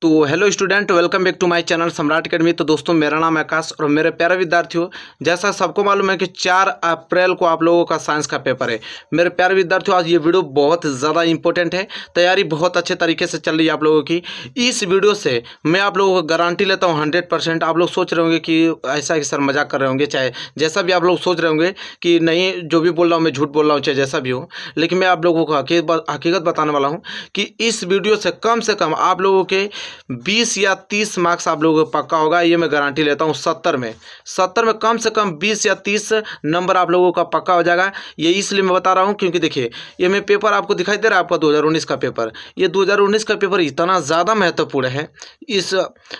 तो hello student, welcome back to my channel Samrat academy. तो दोस्तों, मेरा नाम है आकाश और मेरे प्यारे विद्यार्थियों, जैसा सबको मालूम है कि 4 अप्रैल को आप लोगों का साइंस का पेपर है। मेरे प्यारे विद्यार्थियों, आज ये वीडियो बहुत ज़्यादा इंपॉर्टेंट है। तैयारी बहुत अच्छे तरीके से चल रही है आप लोगों की। इस वीडियो से मैं आप लोगों को गारंटी लेता हूँ 100%। आप लोग सोच रहे होंगे कि ऐसा कि सर मजाक कर रहे होंगे, चाहे जैसा भी आप लोग सोच रहे होंगे कि नहीं, जो भी बोल रहा हूँ मैं झूठ बोल रहा हूँ, चाहे जैसा भी हो, लेकिन मैं आप लोगों को हकीकत बताने वाला हूँ कि इस वीडियो से कम आप लोगों के 20 या 30 मार्क्स आप लोगों को पक्का होगा। ये मैं गारंटी लेता हूँ। 70 में कम से कम 20 या 30 नंबर आप लोगों का पक्का हो जाएगा। ये इसलिए मैं बता रहा हूँ क्योंकि देखिए, ये मैं पेपर आपको दिखाई दे रहा है, आपका 2019 का पेपर। ये 2019 का पेपर इतना ज़्यादा महत्वपूर्ण है, इस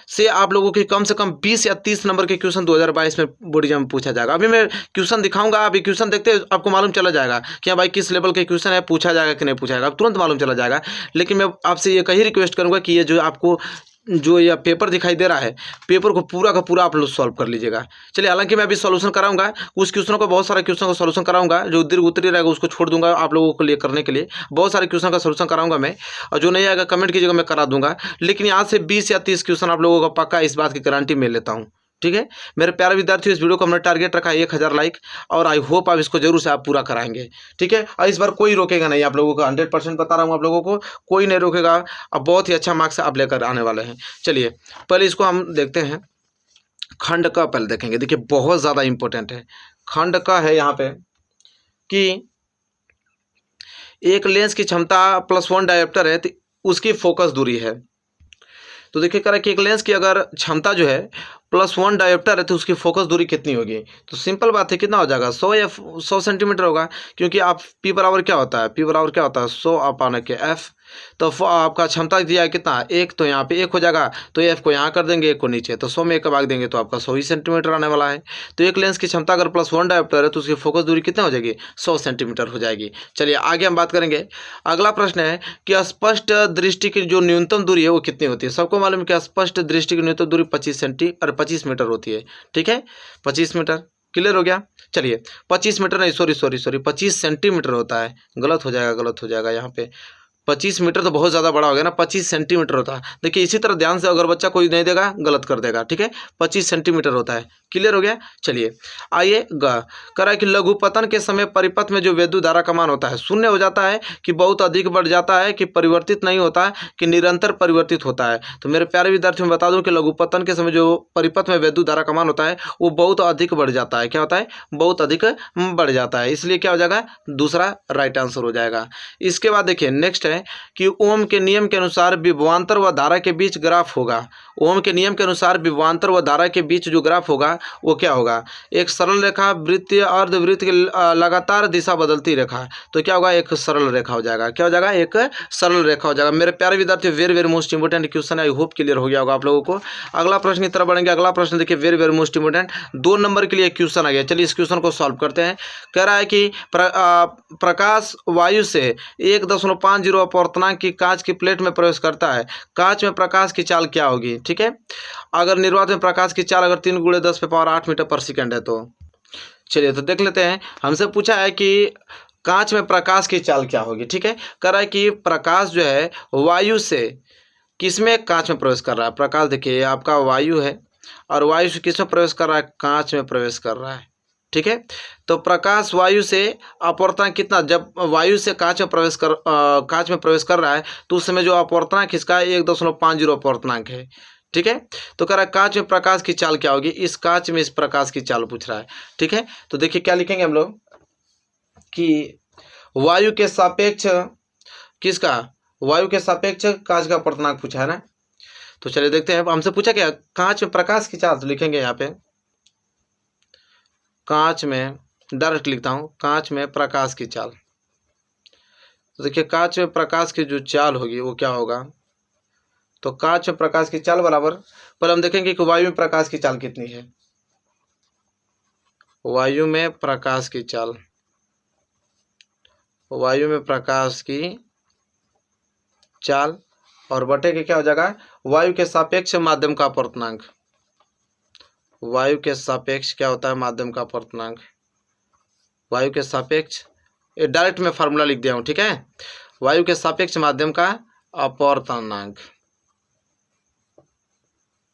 से आप लोगों के कम से कम 20 या 30 नंबर के क्वेश्चन 2022 में बोर्ड एग्जाम में पूछा जाएगा। अभी मैं क्वेश्चन दिखाऊंगा, अभी क्वेश्चन देखते हैं, आपको मालूम चला जाएगा कि हाँ भाई, किस लेवल के क्वेश्चन है, पूछा जाएगा कि नहीं पूछा जाएगा, अब तुरंत मालूम चला जाएगा। लेकिन मैं आपसे ये कहीं रिक्वेस्ट करूंगा कि ये जो आपको जो यह पेपर दिखाई दे रहा है, पेपर को पूरा का पूरा आप लोग सॉल्व कर लीजिएगा। चलिए, हालांकि मैं अभी सॉल्यूशन कराऊंगा उस क्वेश्चनों को, बहुत सारे क्वेश्चन का सॉल्यूशन कराऊंगा। जो दीर्घ उत्तरी रहेगा उसको छोड़ दूंगा आप लोगों को लिए करने के लिए। बहुत सारे क्वेश्चन का सॉल्यूशन कराऊंगा मैं, और जो नहीं आएगा कमेंट कीजिएगा, मैं करा दूंगा। लेकिन यहाँ से 20 या 30 क्वेश्चन आप लोगों का पक्का, इस बात की गारंटी मैं लेता हूँ। ठीक है मेरे प्यारे विद्यार्थियों, इस वीडियो को हमने टारगेट रखा है 1000 लाइक, और आई होप आप इसको जरूर से आप पूरा कराएंगे। ठीक है, और इस बार कोई रोकेगा नहीं आप लोगों को, 100% बता रहा हूँ आप लोगों को, कोई नहीं रोकेगा। अब बहुत ही अच्छा मार्क्स आप लेकर आने वाले हैं। चलिए, पहले इसको हम देखते हैं। खंड का पहले देखेंगे। देखिए, बहुत ज़्यादा इंपॉर्टेंट है। खंड का है यहाँ पे कि एक लेंस की क्षमता +1 डायोप्टर है, तो उसकी फोकस दूरी है। तो देखिए, कह रहा है कि एक लेंस की अगर क्षमता जो है +1 डायोप्टर है, तो उसकी फोकस दूरी कितनी होगी। तो सिंपल बात है, कितना हो जाएगा, 100 या 100 सेंटीमीटर होगा। क्योंकि आप P बराबर क्या होता है, P बराबर क्या होता है, 100/F। तो आपका क्षमता दिया है कितना, 1, तो यहाँ पे 1 हो जाएगा, तो F को यहाँ कर देंगे, 1 को नीचे, तो 100 में 1 का भाग देंगे तो आपका 100 ही सेंटीमीटर आने वाला है। तो एक लेंस की क्षमता अगर +1 डायोप्टर है, तो उसकी फोकस दूरी कितना हो जाएगी, 100 सेंटीमीटर हो जाएगी। चलिए आगे हम बात करेंगे। अगला प्रश्न है कि स्पष्ट दृष्टि की जो न्यूनतम दूरी है वो कितनी होती है। सबको मालूम है कि स्पष्ट दृष्टि की न्यूनतम दूरी 25 मीटर होती है। ठीक है, 25 मीटर क्लियर हो गया। चलिए, 25 मीटर नहीं, सॉरी 25 सेंटीमीटर होता है। गलत हो जाएगा यहाँ पे। 25 मीटर तो बहुत ज़्यादा बड़ा हो गया ना, 25 सेंटीमीटर होता है। देखिए, इसी तरह ध्यान से अगर बच्चा कोई नहीं देगा गलत कर देगा। ठीक है, 25 सेंटीमीटर होता है। क्लियर हो गया। चलिए आइए, कह रहा है कि लघुपतन के समय परिपथ में जो विद्युत धारा का मान होता है, शून्य हो जाता है, कि बहुत अधिक बढ़ जाता है, कि परिवर्तित नहीं होता है, कि निरंतर परिवर्तित होता है। तो मेरे प्यारे विद्यार्थियों, मैं बता दूं कि लघुपतन के समय जो परिपथ में विद्युत धारा का मान होता है वो बहुत अधिक बढ़ जाता है। क्या होता है, बहुत अधिक बढ़ जाता है। इसलिए क्या हो जाएगा, दूसरा राइट आंसर हो जाएगा। इसके बाद देखिए, नेक्स्ट है कि ओम के नियम के अनुसार विभवांतर व धारा के बीच ग्राफ होगा। ओम के नियम के अनुसार विभवांतर व धारा के बीच जो ग्राफ होगा वो क्या होगा, एक सरल रेखा, वृत्तीय, अर्धवृत्त की लगातार दिशा बदलती रेखा। तो क्या होगा, एक सरल रेखा हो जाएगा। क्या हो जाएगा, एक सरल रेखा हो जाएगा। मेरे प्यारे विद्यार्थियों, very very most important question, I hope clear हो गया होगा आप लोगों को। अगला प्रश्न की तरफ बढ़ेंगे। अगला प्रश्न देखिए, very very most important, 2 number के लिए क्वेश्चन आ गया। चलिए, इस क्वेश्चन को सॉल्व करते हैं। कह रहा है कि प्रकाश वायु से 1.50 अपवर्तनांक की कांच की प्लेट में प्रवेश करता है। कांच में प्रकाश की चाल क्या होगी। ठीक है, अगर निर्वात में प्रकाश की चाल अगर 3 × 10⁻8 मीटर पर सेकेंड है तो चलिए, तो देख लेते हैं। हमसे पूछा है कि कांच में प्रकाश की चाल क्या होगी। ठीक है, कह रहा है कि प्रकाश जो है वायु से किसमें कांच में प्रवेश कर रहा है। प्रकाश देखिए आपका वायु है, और वायु से किसमें प्रवेश कर रहा है, कांच में प्रवेश कर रहा है। ठीक है, तो प्रकाश वायु से अपवर्तनांक कितना, जब वायु से कांच में प्रवेश कर रहा है, तो उस समय जो अपवर्तनांक इसका 1.50 अपवर्तनांक है। ठीक है, तो कह रहा है कांच में प्रकाश की चाल क्या होगी। इस कांच में इस प्रकाश की चाल पूछ रहा है। ठीक है, तो देखिए क्या लिखेंगे हम लोग कि वायु के सापेक्ष किसका, वायु के सापेक्ष कांच का अपवर्तनांक पूछा है ना। तो चलिए देखते हैं, हमसे पूछा क्या, कांच में प्रकाश की चाल, तो लिखेंगे यहाँ पे कांच में, डायरेक्ट लिखता हूँ, कांच में प्रकाश की चाल। तो देखिए, कांच में प्रकाश की जो चाल होगी वो क्या होगा, तो कांच में प्रकाश की चाल बराबर, पर हम देखेंगे कि वायु में प्रकाश की चाल कितनी है। वायु में प्रकाश की चाल, वायु में प्रकाश की चाल, और बटे के क्या हो जाएगा, वायु के सापेक्ष माध्यम का अपवर्तनांक। वायु के सापेक्ष क्या होता है, माध्यम का अपवर्तनांक। वायु के सापेक्ष, ये डायरेक्ट में फार्मूला लिख दिया हूँ। ठीक है, वायु के सापेक्ष माध्यम का अपवर्तनांक।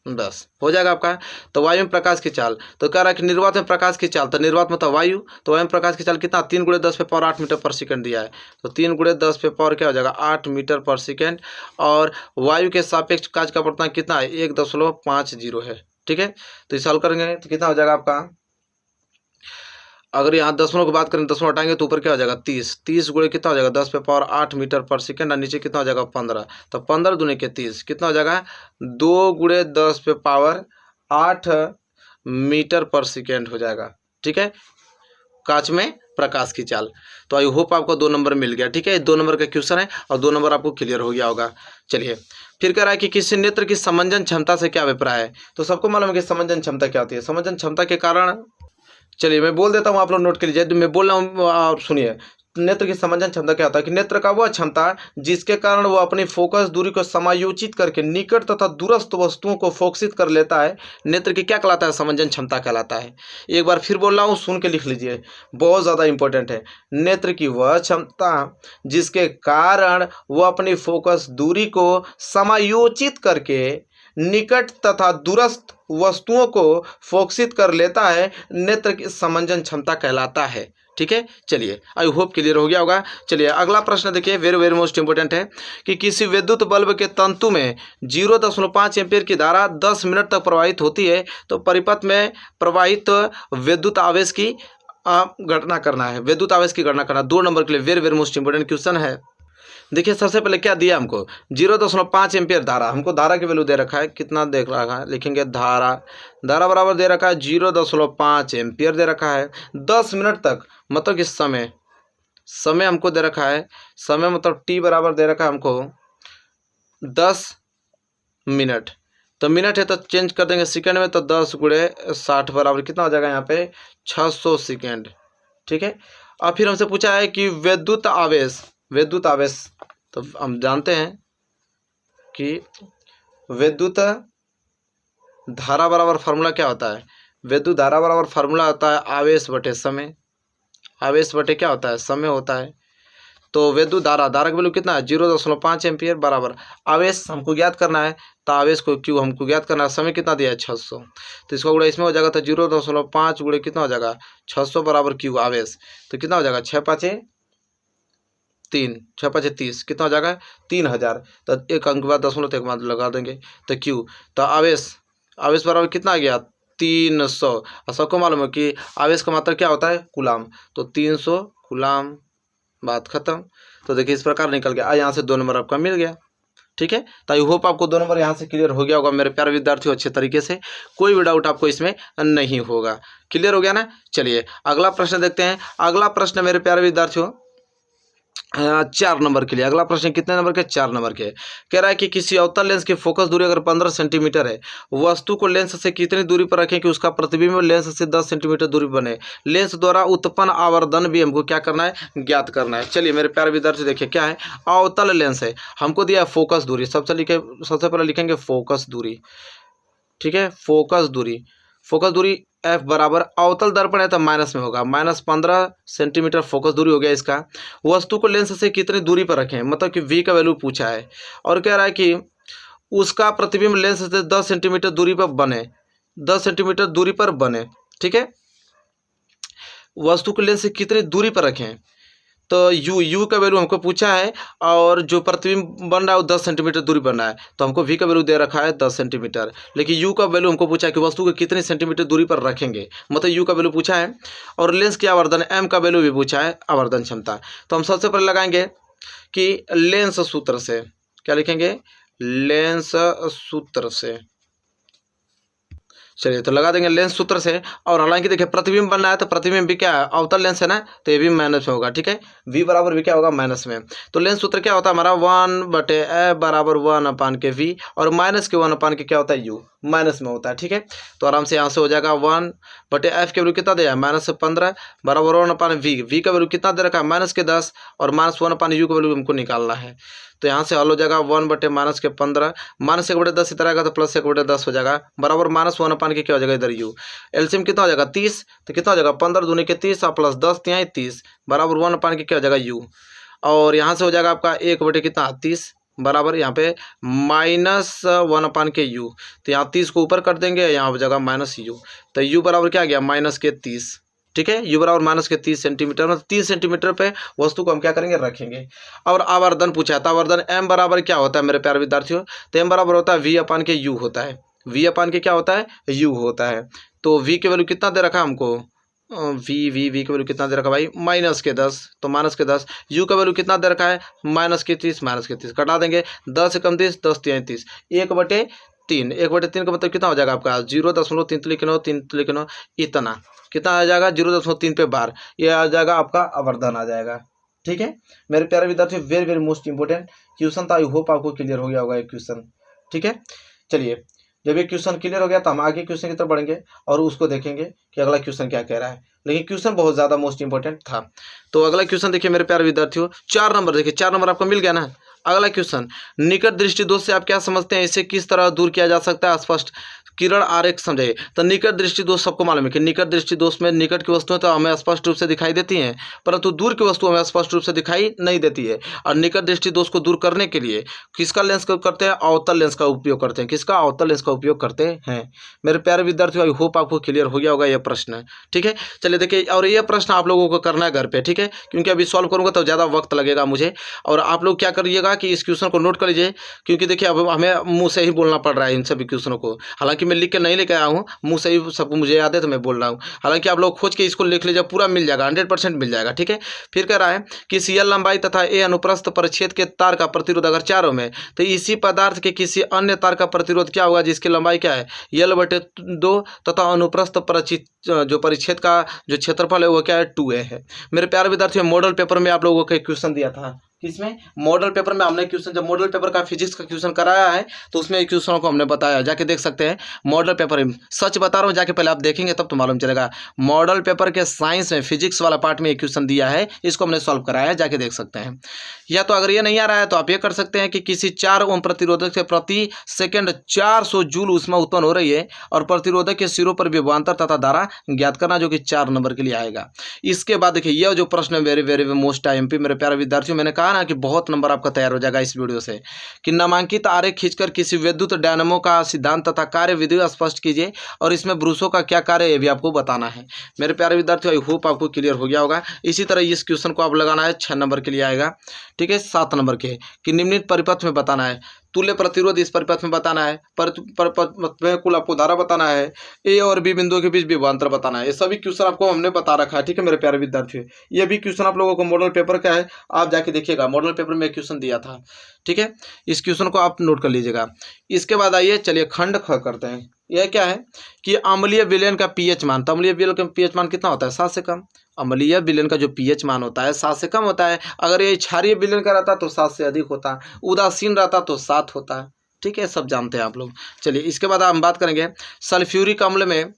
10 हो जाएगा आपका। तो वायु में प्रकाश की चाल, तो कह रहा है कि निर्वात में प्रकाश की चाल, तो निर्वात में तो वायु, तो वायु में प्रकाश की चाल कितना, 3 × 10⁻8 मीटर पर सेकंड दिया है। तो 3 × 10⁻, क्या हो जाएगा, 8 मीटर पर सेकंड। और वायु के सापेक्ष कांच का अपवर्तनांक कितना है, 1.50 है। ठीक है, तो इसे हल करेंगे तो कितना हो जाएगा आपका, अगर यहाँ दशमलव की बात करें, दशमलव हटाएंगे तो ऊपर क्या हो जाएगा, 30 गुणे कितना हो जाएगा, 10⁸ मीटर पर सेकंड, और नीचे कितना हो जाएगा, 15। तो 15 दूनी के 30 कितना हो जाएगा, 2 × 10⁸8 मीटर पर सेकंड हो जाएगा। ठीक है, कांच में प्रकाश की चाल। तो आई होप आपको 2 नंबर मिल गया। ठीक है, 2 नंबर का क्वेश्चन है और 2 नंबर आपको क्लियर हो गया होगा। चलिए, फिर कह रहा है कि किसी नेत्र की समंजन क्षमता से क्या अभिप्राय है। तो सबको मालूम है कि समंजन क्षमता क्या होती है। समंजन क्षमता के कारण, चलिए मैं बोल देता हूँ, आप लोग नोट कर लीजिए, मैं बोल रहा हूँ आप सुनिए। नेत्र की समंजन क्षमता क्या होता है कि नेत्र का वह क्षमता जिसके कारण वो अपनी फोकस दूरी को समायोजित करके निकट तथा दूरस्थ वस्तुओं को फोकसित कर लेता है, नेत्र की क्या कहलाता है, समंजन क्षमता कहलाता है। एक बार फिर बोल रहा हूँ, सुन के लिख लीजिए, बहुत ज़्यादा इंपॉर्टेंट है। नेत्र की वह क्षमता जिसके कारण वो अपनी फोकस दूरी को समायोजित करके निकट तथा दूरस्थ वस्तुओं को फोकसित कर लेता है, नेत्र की समंजन क्षमता कहलाता है। ठीक है, चलिए आई होप क्लियर हो गया होगा। चलिए अगला प्रश्न देखिए, वेरी वेरी मोस्ट इंपोर्टेंट है कि किसी विद्युत बल्ब के तंतु में 0.5 एम्पीयर की धारा 10 मिनट तक प्रवाहित होती है, तो परिपथ में प्रवाहित विद्युत आवेश की गणना करना है। विद्युत आवेश की गणना करना 2 नंबर के लिए very very most important question है। देखिए सबसे पहले क्या दिया हमको, 0.5 एम्पीयर धारा, हमको धारा की वैल्यू दे रखा है, कितना दे रखा है, लिखेंगे धारा बराबर दे रखा है 0.5 एम्पीयर दे रखा है 10 मिनट तक, मतलब कि समय हमको दे रखा है, समय मतलब टी बराबर दे रखा है हमको 10 मिनट। तो मिनट है तो चेंज कर देंगे सेकंड में, तो 10 × 60 बराबर कितना हो जाएगा यहाँ पे 600 सेकेंड। ठीक है, और फिर हमसे पूछा है कि विद्युत आवेश, तो हम जानते हैं कि विद्युत धारा बराबर फार्मूला क्या होता है, विद्युत धारा बराबर फार्मूला होता है आवेश बटे समय, आवेश बटे क्या होता है, समय होता है। तो विद्युत धारा की वैल्यू कितना है, 0.5 एम्पीयर बराबर आवेश हमको ज्ञात करना है, तो आवेश को क्यू हमको ज्ञात करना है, समय कितना दिया है 600, तो इसका गुणा इसमें हो जाएगा, तो 0.5 गुणे कितना हो जाएगा 600 बराबर क्यू आवेश, तो कितना हो जाएगा 6×5 = 30, कितना हो जाएगा 3000। तो एक अंक के बाद दशमलव तो एक बाद लगा देंगे, तो क्यू, तो आवेश बराबर कितना आ गया 300। और सबको मालूम है कि आवेश का मात्रा क्या होता है, कूलाम, तो 300 कूलाम, बात खत्म। तो देखिए इस प्रकार निकल गया, यहाँ से 2 नंबर आपका मिल गया। ठीक है, तो आई होप आपको 2 नंबर यहाँ से क्लियर हो गया होगा मेरे प्यारे विद्यार्थियों, अच्छे तरीके से, कोई भी डाउट आपको इसमें नहीं होगा। क्लियर हो गया ना। चलिए अगला प्रश्न देखते हैं। अगला प्रश्न मेरे प्यारे विद्यार्थियों 4 नंबर के लिए, अगला प्रश्न कितने नंबर के, 4 नंबर के। कह रहा है कि किसी अवतल लेंस की फोकस दूरी अगर 15 सेंटीमीटर है, वस्तु को लेंस से कितनी दूरी पर रखें कि उसका प्रतिबिंब लेंस से 10 सेंटीमीटर दूरी बने। लेंस द्वारा उत्पन्न आवर्धन भी हमको क्या करना है, ज्ञात करना है। चलिए मेरे प्यारे विद्यार्थी देखिए क्या है, अवतल लेंस है, हमको दिया है फोकस दूरी, सबसे पहले लिखेंगे फोकस दूरी। ठीक है, फोकस दूरी एफ बराबर, अवतल दर्पण है तो माइनस में होगा, -15 सेंटीमीटर फोकस दूरी हो गया इसका। वस्तु को लेंस से कितनी दूरी पर रखें, मतलब कि v का वैल्यू पूछा है, और कह रहा है कि उसका प्रतिबिंब लेंस से 10 सेंटीमीटर दूरी पर बने, 10 सेंटीमीटर दूरी पर बने। ठीक है, वस्तु को लेंस से कितनी दूरी पर रखें, तो u का वैल्यू हमको पूछा है, और जो प्रतिबिंब बन रहा है वो 10 सेंटीमीटर दूरी बन रहा है, तो हमको v का वैल्यू दे रखा है 10 सेंटीमीटर, लेकिन u का वैल्यू हमको पूछा है कि वस्तु को कितने सेंटीमीटर दूरी पर रखेंगे, मतलब u का वैल्यू पूछा है, और लेंस की आवर्धन m का वैल्यू भी पूछा है, आवर्धन क्षमता। तो हम सबसे पहले लगाएंगे कि लेंस सूत्र से, क्या लिखेंगे, लेंस सूत्र से। चलिए तो लगा देंगे लेंस सूत्र से, और हालांकि देखिए प्रतिबिंब बनना है तो प्रतिबिंब भी क्या है, अवतल लेंस है ना, तो ये भी माइनस में होगा। ठीक है, v बराबर भी क्या होगा, माइनस में। तो लेंस सूत्र क्या होता है हमारा, 1/f बराबर 1/v, और माइनस के 1/, क्या होता है u, माइनस में होता है। ठीक है, तो आराम से यहाँ से हो जाएगा 1/f के वैल्यू कितना दिया है, -15 बराबर 1/v, v का वैल्यू कितना दे रखा है, -10, और -1/u का वैल्यू हमको निकालना है। तो यहाँ से हल हो जाएगा 1/-15, -1/10 इधर आएगा तो +1/10 हो जाएगा, बराबर -1/, क्या हो जाएगा इधर u। एलसीएम कितना हो जाएगा 30, तो कितना हो जाएगा 15 दूनी के 30 और +10 30 बराबर 1/, क्या हो जाएगा u। और यहाँ से हो जाएगा आपका 1/30, बराबर यहाँ पे -1/u। तो यहाँ 30 को ऊपर कर देंगे, यहाँ पर जगह -u, तो u बराबर क्या आ गया -30। ठीक है, u बराबर -30 सेंटीमीटर, मतलब 30 सेंटीमीटर पे वस्तु को हम क्या करेंगे, रखेंगे। और आवर्धन पूछा था, आवर्धन m बराबर क्या होता है मेरे प्यारे विद्यार्थियों, तो m बराबर होता है v/u होता है। v/के क्या होता है, u होता है। तो v की वैल्यू कितना दे रखा है हमको, v की वैल्यू कितना दे रखा भाई, -10, तो -10। u का वैल्यू कितना दे रखा है, -30, कटा देंगे, 10 से कम 30, 10 तिहाई 30, 1/3, 1/3 का मतलब कितना हो जाएगा आपका, 0.3 लिखना हो, 3 लिखना हो, इतना कितना आ जाएगा, 0.3 पे बार, ये आ जाएगा आपका आवर्धन आ जाएगा। ठीक है मेरे प्यारे विद्यार्थी, very very most important question था। आई होप आपको क्लियर हो गया होगा ये क्वेश्चन। ठीक है, चलिए जब ये क्वेश्चन क्लियर हो गया तो हम आगे क्वेश्चन की तरफ बढ़ेंगे और उसको देखेंगे कि अगला क्वेश्चन क्या कह रहा है। लेकिन क्वेश्चन बहुत ज़्यादा मोस्ट इंपोर्टेंट था। तो अगला क्वेश्चन देखिए मेरे प्यारे विद्यार्थियों, 4 नंबर देखिए, 4 नंबर आपको मिल गया ना। अगला क्वेश्चन, निकट दृष्टि दोष से आप क्या समझते हैं, इसे किस तरह दूर किया जा सकता है, स्पष्ट किरण आरेख समझाइए। तो निकट दृष्टि दोष सबको मालूम है कि निकट दृष्टि दोष में निकट की वस्तुएं तो हमें स्पष्ट रूप से दिखाई देती हैं, परंतु दूर की वस्तु हमें स्पष्ट रूप से दिखाई नहीं देती है। और निकट दृष्टि दोष को दूर करने के लिए किसका लेंस का करते हैं, अवतल लेंस का उपयोग करते हैं। किसका, अवतल लेंस का उपयोग करते हैं। मेरे प्यारे विद्यार्थियों, आई होप आपको क्लियर हो गया होगा यह प्रश्न। ठीक है, चलिए देखिए, और यह प्रश्न आप लोगों को करना है घर पे। ठीक है, क्योंकि अभी सॉल्व करूंगा तो ज़्यादा वक्त लगेगा मुझे, और आप लोग क्या करिएगा कि इस क्वेश्चन को नोट कर लीजिए, क्योंकि देखिए अब हमें मुंह से ही बोलना पड़ रहा है इन सभी क्वेश्चनों को। हालांकि मैं लिख के नहीं लेके आया हूँ, मुंह से ही सबको मुझे याद है तो मैं बोल रहा हूँ। हालांकि आप लोग खोज के इसको लिख लीजिए, पूरा मिल जाएगा, 100% मिल जाएगा। ठीक है, फिर कह रहा है कि CL लंबाई तथा A अनुप्रस्थ परिच्छेद के तार का प्रतिरोध अगर 4 ओम है, तो इसी पदार्थ के किसी अन्य तार का प्रतिरोध क्या होगा जिसकी लंबाई क्या है, L/2 तथा अनुप्रस्थ जो परिच्छेद का जो क्षेत्रफल है वो क्या है, 2a है। मेरे प्यारे विद्यार्थियों, मॉडल पेपर में आप लोगों को एक क्वेश्चन दिया था, किसमें, मॉडल पेपर में हमने क्वेश्चन, जब मॉडल पेपर का फिजिक्स का क्वेश्चन कराया है तो उसमें एक क्वेश्चन को हमने बताया, जाके देख सकते हैं मॉडल पेपर में। सच बता रहा हूँ, जाके पहले आप देखेंगे तब तो मालूम चलेगा। मॉडल पेपर के साइंस में फिजिक्स वाला पार्ट में एक क्वेश्चन दिया है, इसको हमने सॉल्व कराया है, जाके देख सकते हैं। या तो अगर ये नहीं आ रहा है तो आप ये कर सकते हैं कि किसी 4 ओम प्रतिरोधक से प्रति सेकंड 400 जूल ऊष्मा उत्पन्न हो रही है और प्रतिरोधक के सिरों पर विभवांतर तथा धारा ज्ञात करना, जो कि 4 नंबर के लिए आएगा। इसके बाद देखिए यह जो प्रश्न है वेरी वेरी मोस्ट IMP मेरे प्यारे विद्यार्थियों, मैंने कहा ना कि बहुत नंबर आपका तैयार हो जाएगा इस वीडियो से। कि नामांकित आरेख खींचकर किसी विद्युत डायनामो का सिद्धांत तथा कार्य विधि स्पष्ट कीजिए और इसमें ब्रूसो का क्या कार्य है ये भी आपको बताना है। मेरे प्यारे विद्यार्थियों, आई होप आपको क्लियर हो गया होगा। इसी तरह इस क्वेश्चन को आप लगाना है 6 नंबर के लिए आएगा। ठीक है, 7 नंबर के कि निम्नलिखित परिपथ में बताना है, तुल्य प्रतिरोध इस परिपथ में बताना है, परिपथ में कुल आपको धारा बताना है, A और B बिंदुओं के बीच विभवांतर बताना है। ये सभी क्वेश्चन आपको हमने बता रखा है। ठीक है मेरे प्यारे विद्यार्थियों, ये भी क्वेश्चन आप लोगों को मॉडल पेपर का है, आप जाके देखिएगा, मॉडल पेपर में क्वेश्चन दिया था। ठीक है, इस क्वेश्चन को आप नोट कर लीजिएगा। इसके बाद आइए चलिए खंड ख करते हैं। यह क्या है कि अम्लीय विलयन का pH मान, तो अम्लीय विलयन का pH मान कितना होता है, 7 से कम। अम्लीय विलयन का जो pH मान होता है 7 से कम होता है। अगर ये क्षारीय विलयन का रहता तो 7 से अधिक होता, उदासीन रहता तो 7 होता। ठीक है, सब जानते हैं आप लोग। चलिए इसके बाद हम बात करेंगे सल्फ्यूरिक अम्ल में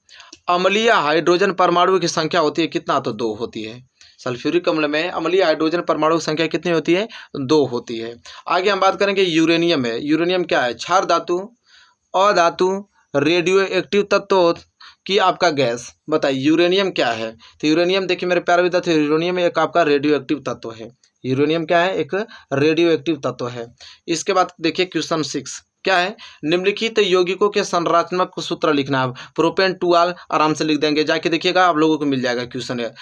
अम्लीय हाइड्रोजन परमाणु की संख्या होती है कितना, तो 2 होती है। सल्फ्यूरिक अम्ल में अम्लीय हाइड्रोजन परमाणु की संख्या कितनी होती है, 2 होती है। आगे हम बात करेंगे यूरेनियम है। यूरेनियम क्या है, क्षार धातु, अधातु, रेडियो एक्टिव तत्व कि आपका गैस। बताइए यूरेनियम क्या है, तो यूरेनियम देखिए मेरे प्यारे विद्यार्थी, यूरेनियम एक आपका रेडियो एक्टिव तत्व है। यूरेनियम क्या है, एक रेडियो एक्टिव तत्व है। इसके बाद देखिए क्वेश्चन 6 क्या है, निम्नलिखित यौगिकों के संरचनात्मक सूत्र लिखना। आप प्रोपेन 2 आराम से लिख देंगे, जाके देखिएगा आप लोगों को मिल जाएगा क्वेश्चन है।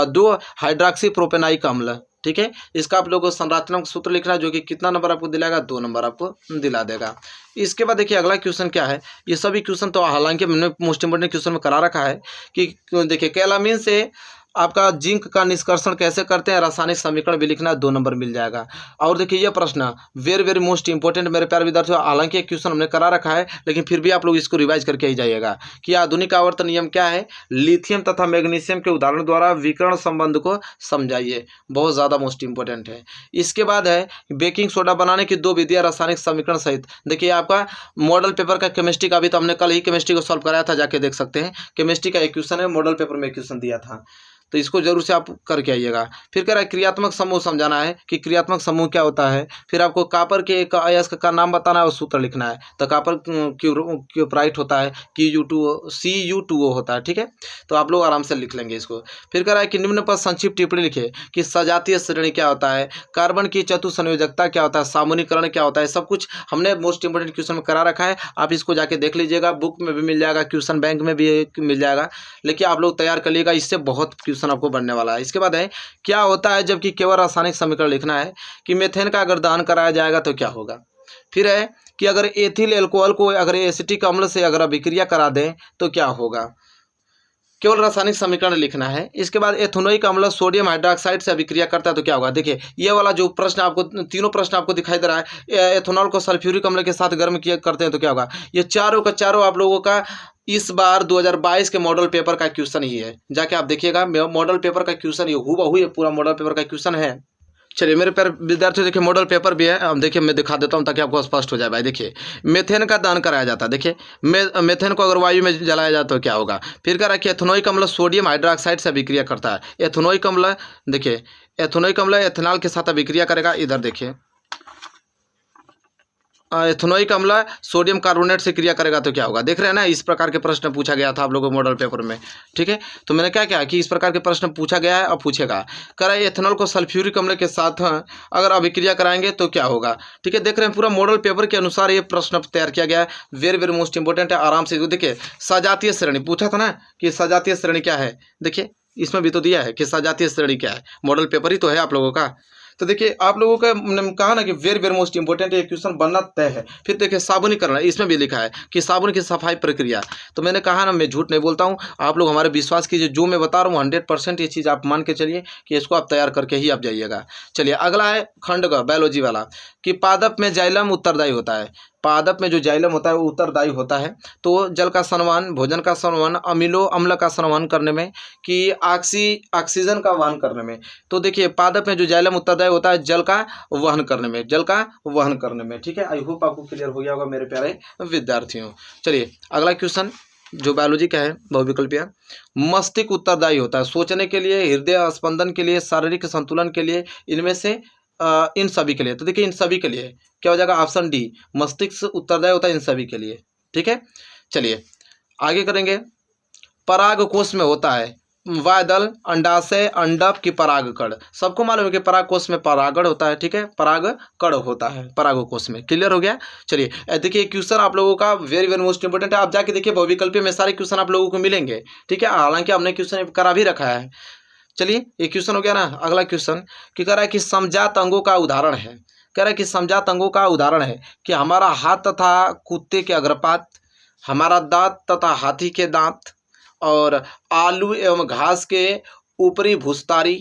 2 हाइड्रोक्सी प्रोपेनाइक अम्ल। ठीक है, इसका आप लोगों को संरचनात्मक सूत्र लिखना, जो कि कितना नंबर आपको दिलाएगा, 2 नंबर आपको दिला देगा। इसके बाद देखिए अगला क्वेश्चन क्या है, ये सभी क्वेश्चन तो हालांकि मैंने मोस्ट इंपोर्टेंट क्वेश्चन में करा रखा है कि देखिए कैलामीन से आपका जिंक का निष्कर्षण कैसे करते हैं, रासायनिक समीकरण भी लिखना, 2 नंबर मिल जाएगा। और देखिए यह प्रश्न वेरी वेरी मोस्ट इंपॉर्टेंट मेरे प्यारे विद्यार्थियों, हालांकि एक क्वेश्चन हमने करा रखा है लेकिन फिर भी आप लोग इसको रिवाइज करके ही जाइएगा कि आधुनिक आवर्तन नियम क्या है, लिथियम तथा मैग्नीशियम के उदाहरण द्वारा विकर्ण संबंध को समझाइए, बहुत ज़्यादा मोस्ट इंपॉर्टेंट है। इसके बाद है बेकिंग सोडा बनाने की 2 विधियाँ रासायनिक समीकरण सहित। देखिए आपका मॉडल पेपर का केमिस्ट्री का, अभी तो हमने कल ही केमिस्ट्री को सॉल्व कराया था, जाके देख सकते हैं। केमिस्ट्री का एक क्वेश्चन है, मॉडल पेपर में एक क्वेश्चन दिया था। तो इसको जरूर से आप करके आइएगा। फिर कह रहा है क्रियात्मक समूह समझाना है कि क्रियात्मक समूह क्या होता है। फिर आपको कॉपर के एक अयस्क का नाम बताना है और सूत्र लिखना है। तो कॉपर क्यूप्राइट होता है, Cu2O होता है, ठीक है। तो आप लोग आराम से लिख लेंगे इसको। फिर कह रहा है कि निम्न पर संक्षिप्त टिप्पणी लिखे कि सजातीय श्रेणी क्या होता है, कार्बन की चतुसंयोजकता क्या होता है, सामान्यीकरण क्या होता है। सब कुछ हमने मोस्ट इंपोर्टेंट क्वेश्चन में करा रखा है, आप इसको जाके देख लीजिएगा। बुक में भी मिल जाएगा, क्वेश्चन बैंक में भी मिल जाएगा, लेकिन आप लोग तैयार कर लीजिएगा, इससे बहुत क्वेश्चन आपको बनने वाला है। इसके बाद है क्या होता है जबकि केवल रासायनिक समीकरण लिखना है कि मेथेन का अगर दहन कराया जाएगा तो क्या होगा। फिर है कि अगर एथिल एल्कोहल को अगर एसिटिक अम्ल से अगर अभिक्रिया करा दें तो क्या होगा, केवल रासायनिक समीकरण लिखना है। इसके बाद एथेनोइक अम्ल सोडियम हाइड्रोक्साइड से अभिक्रिया करता है तो क्या होगा। देखिए ये वाला जो प्रश्न आपको, तीनों प्रश्न आपको दिखाई दे रहा है, एथेनॉल को सल्फ्यूरिक अम्ल के साथ गर्म किया करते हैं तो क्या होगा। ये चारों का चारों आप लोगों का इस बार 2022 के मॉडल पेपर का क्वेश्चन ही है। जाके आप देखिएगा, मॉडल पेपर का क्वेश्चन ये हूबहू ये पूरा मॉडल पेपर का क्वेश्चन है। चलिए मेरे प्यारे विद्यार्थियों, देखिए मॉडल पेपर भी है। अब देखिए मैं दिखा देता हूँ ताकि आपको स्पष्ट हो जाए भाई। देखिए मेथेन का दहन कराया जाता है। देखिए मेथेन को अगर वायु में जलाया जाता है तो क्या होगा। फिर कह रहा है कि एथेनोइक अम्ल सोडियम हाइड्रोक्साइड से अभिक्रिया करता है। एथेनोइक अम्ल, देखिए एथेनोइक अम्ल एथेनॉल के साथ अभिक्रिया करेगा। इधर देखिए एथेनोइक अम्ल सोडियम कार्बोनेट से क्रिया करेगा तो क्या होगा। देख रहे हैं ना, इस प्रकार के प्रश्न पूछा गया था आप लोगों को मॉडल पेपर में, ठीक है। तो मैंने क्या किया कि इस प्रकार के प्रश्न पूछा गया है और पूछेगा। कह रहा है एथेनॉल को सल्फ्यूरिक अम्ल के साथ अगर अभिक्रिया कराएंगे तो क्या होगा, ठीक है। देख रहे हैं पूरा मॉडल पेपर के अनुसार ये प्रश्न तैयार किया गया है। वेरी वेरी मोस्ट इंपॉर्टेंट है, आराम से देखिए। सजातीय श्रेणी पूछा था ना कि सजातीय श्रेणी क्या है, देखिए इसमें भी तो दिया है कि सजातीय श्रेणी क्या है, मॉडल पेपर ही तो है आप लोगों का। तो देखिए आप लोगों का कहा ना कि वेरी वेरी मोस्ट इंपॉर्टेंट ये क्वेश्चन बनना तय है। फिर देखिए साबुनीकरण, इसमें भी लिखा है कि साबुन की सफाई प्रक्रिया। तो मैंने कहा ना, मैं झूठ नहीं बोलता हूँ, आप लोग हमारे विश्वास कीजिए, जो मैं बता रहा हूँ 100% ये चीज़ आप मान के चलिए कि इसको आप तैयार करके ही आप जाइएगा। चलिए अगला है खंड ग बायोलॉजी वाला कि पादप में जाइलम उत्तरदायी होता है। पादप में जो जाइलम होता है वो उत्तरदायी होता है तो जल का संवहन, भोजन का संवहन, अमीनो अम्ल का संवहन करने में कि ऑक्सीजन का वहन करने में। तो देखिए पादप में जो जाइलम उत्तरदायी होता है जल का वहन करने में, जल का वहन करने में, ठीक है। आई होप आपको क्लियर हो गया होगा मेरे प्यारे विद्यार्थियों। चलिए अगला क्वेश्चन जो बायोलॉजी का है बहुविकल्पीय। मस्तिष्क उत्तरदायी होता है सोचने के लिए, हृदय स्पंदन के लिए, शारीरिक संतुलन के लिए, इनमें से इन सभी के लिए। तो देखिए इन सभी के लिए क्या हो जाएगा, ऑप्शन डी, मस्तिष्क उत्तरदायी होता है इन सभी के लिए, ठीक है। चलिए आगे करेंगे। पराग कोश में होता है वायदल, अंडाशय, अंडप की परागकण। सबको मालूम है कि पराग कोश में परागण होता है, ठीक है, परागकण होता है पराग कोश में। क्लियर हो गया। चलिए देखिए क्वेश्चन आप लोगों का वेरी वेरी मोस्ट इंपोर्टेंट है। आप जाके देखिए बहुविकल्पीय में सारे क्वेश्चन आप लोगों को मिलेंगे, ठीक है। हालांकि हमने क्वेश्चन करा भी रखा है। चलिए ये क्वेश्चन हो गया ना। अगला क्वेश्चन कि कह रहा है कि समजात अंगों का उदाहरण है। कह रहा है कि समजात अंगों का उदाहरण है कि हमारा हाथ तथा कुत्ते के अग्रपात, हमारा दांत तथा हाथी के दांत, और आलू एवं घास के ऊपरी भूस्तारी,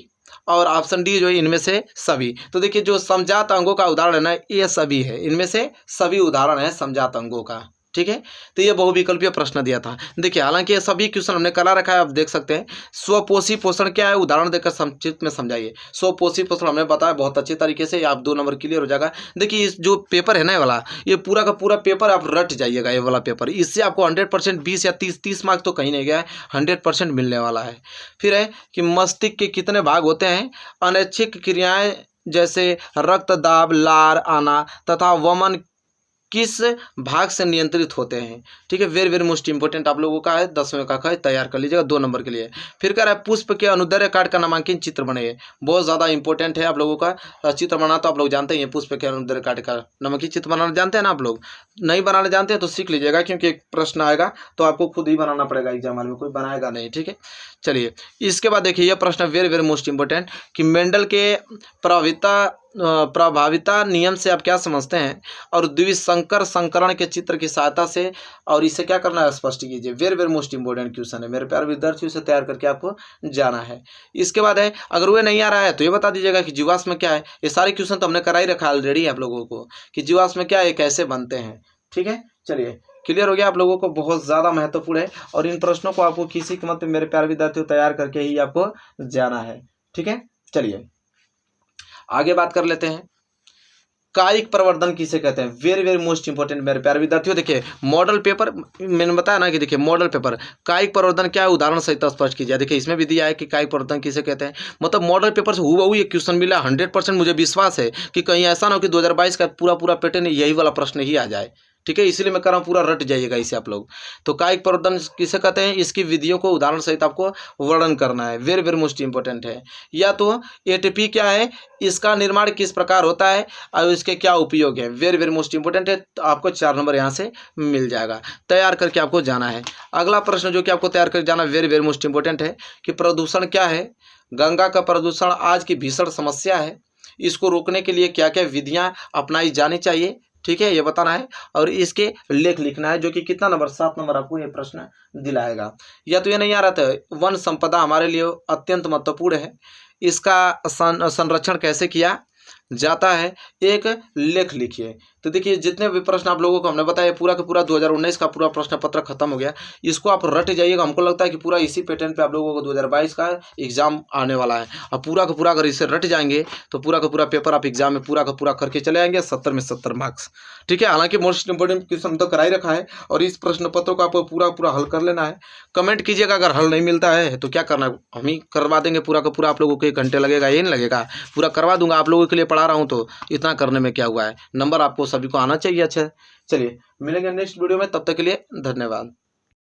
और ऑप्शन डी जो है इनमें से सभी। तो देखिए जो समजात अंगों का उदाहरण है ना, ये सभी है, इनमें से सभी उदाहरण है समजात अंगों का, ठीक है। तो ये बहुविकल्पीय प्रश्न दिया था। देखिए हालांकि ये सभी क्वेश्चन हमने करा रखा है, आप देख सकते हैं। स्वपोषी पोषण क्या है, उदाहरण देकर संक्षिप्त में समझाइए। स्वपोषी पोषण हमने बताया बहुत अच्छे तरीके से, आप 2 नंबर क्लियर हो जाएगा। देखिए इस जो पेपर है ना ये वाला, ये पूरा का पूरा पेपर आप रट जाइएगा, ये वाला पेपर। इससे आपको 100% 20 या 30 मार्क्स तो कहीं नहीं गया है, 100% मिलने वाला है। फिर है कि मस्तिष्क के कितने भाग होते हैं। अनैच्छिक क्रियाएं जैसे रक्त दाब, लार आना तथा वमन किस भाग से नियंत्रित होते हैं, ठीक है। वेरी वेरी मोस्ट इंपोर्टेंट आप लोगों का है, 10वें का है, तैयार कर लीजिएगा 2 नंबर के लिए। फिर कह रहा है पुष्प के अनुदैर्ध्य काट का नामांकन चित्र बने। बहुत ज़्यादा इंपॉर्टेंट है आप लोगों का चित्र बनाना। तो आप लोग जानते हैं पुष्प के अनुदैर्ध्य काट का नामांकन चित्र बनाना जानते हैं ना आप लोग। नहीं बनाने जानते हैं तो सीख लीजिएगा, क्योंकि एक प्रश्न आएगा तो आपको खुद ही बनाना पड़ेगा एग्जाम में, कोई बनाएगा नहीं, ठीक है। चलिए इसके बाद देखिए यह प्रश्न वेरी वेरी मोस्ट इंपोर्टेंट कि मेंडल के प्रभाविता नियम से आप क्या समझते हैं, और द्विसंकर संकरण के चित्र की सहायता से, और इसे क्या करना है स्पष्ट कीजिए। Very very most important question है मेरे प्यारे विद्यार्थियों, से तैयार करके आपको जाना है। इसके बाद है अगर वह नहीं आ रहा है तो ये बता दीजिएगा कि जीवाश्म क्या है। ये सारे क्वेश्चन तो हमने करा ही रखा ऑलरेडी आप लोगों को कि जीवाश्म क्या है, कैसे बनते हैं, ठीक है। चलिए क्लियर हो गया आप लोगों को, बहुत ज़्यादा महत्वपूर्ण है। और इन प्रश्नों को आपको किसी कीमत पे मेरे प्यारे विद्यार्थियों तैयार करके ही आपको जाना है, ठीक है। चलिए आगे बात कर लेते हैं। कायिक प्रवर्धन किसे कहते हैं? वेरी वेरी मोस्ट इंपॉर्टेंट मेरे प्यारे विद्यार्थियों। देखिए मॉडल पेपर मैंने बताया ना कि देखिए मॉडल पेपर कायिक प्रवर्धन क्या है, उदाहरण सहित स्पष्ट कीजिए। देखिए इसमें भी दिया है कि कायिक प्रवर्धन किसे कहते हैं, मतलब मॉडल पेपर से हुबहू ये क्वेश्चन मिला। 100% मुझे विश्वास है कि कहीं ऐसा ना हो कि 2022 का पूरा पैटर्न यही वाला प्रश्न ही आ जाए। ठीक है, इसलिए मैं कर रहा हूँ, पूरा रट जाइएगा इसे आप लोग। तो कायिक प्रवर्धन किसे कहते हैं, इसकी विधियों को उदाहरण सहित आपको वर्णन करना है, वेरी वेरी मोस्ट इंपॉर्टेंट है। या तो एटीपी क्या है, इसका निर्माण किस प्रकार होता है और इसके क्या उपयोग है, वेरी वेरी मोस्ट इंपॉर्टेंट है। तो आपको 4 नंबर यहाँ से मिल जाएगा, तैयार करके आपको जाना है। अगला प्रश्न जो कि आपको तैयार करके जाना वेरी वेरी मोस्ट इंपॉर्टेंट है कि प्रदूषण क्या है। गंगा का प्रदूषण आज की भीषण समस्या है, इसको रोकने के लिए क्या क्या विधियां अपनाई जानी चाहिए, ठीक है, ये बताना है। और इसके लेख लिखना है, जो कि कितना नंबर 7 नंबर आपको ये प्रश्न दिलाएगा। या तो ये नहीं आ रहा था, वन संपदा हमारे लिए अत्यंत महत्वपूर्ण है, इसका संरक्षण कैसे किया जाता है, एक लेख लिखिए। तो देखिए जितने भी प्रश्न आप लोगों को हमने बताया, पूरा का पूरा 2019 का पूरा प्रश्न पत्र खत्म हो गया। इसको आप रट जाइएगा। हमको लगता है कि पूरा इसी पैटर्न पे आप लोगों को 2022 का एग्जाम आने वाला है। और पूरा का पूरा अगर इसे रट जाएंगे तो पूरा का पूरा पेपर आप एग्जाम में पूरा का पूरा करके चले आएंगे, 70 में 70 मार्क्स। ठीक है, हालांकि मोस्ट इंपोर्टेंट क्वेश्चन तो करा ही रखा है और इस प्रश्न पत्रों को आपको पूरा पूरा हल कर लेना है। कमेंट कीजिएगा, अगर हल नहीं मिलता है तो क्या करना है, हम ही करवा देंगे पूरा का पूरा। आप लोगों को 1 घंटे लगेगा, ये नहीं लगेगा, पूरा करवा दूंगा। आप लोगों के लिए पढ़ा रहा हूँ तो इतना करने में क्या हुआ है, नंबर आपको सभी को आना चाहिए। अच्छा चलिए मिलेंगे नेक्स्ट वीडियो में, तब तक के लिए धन्यवाद।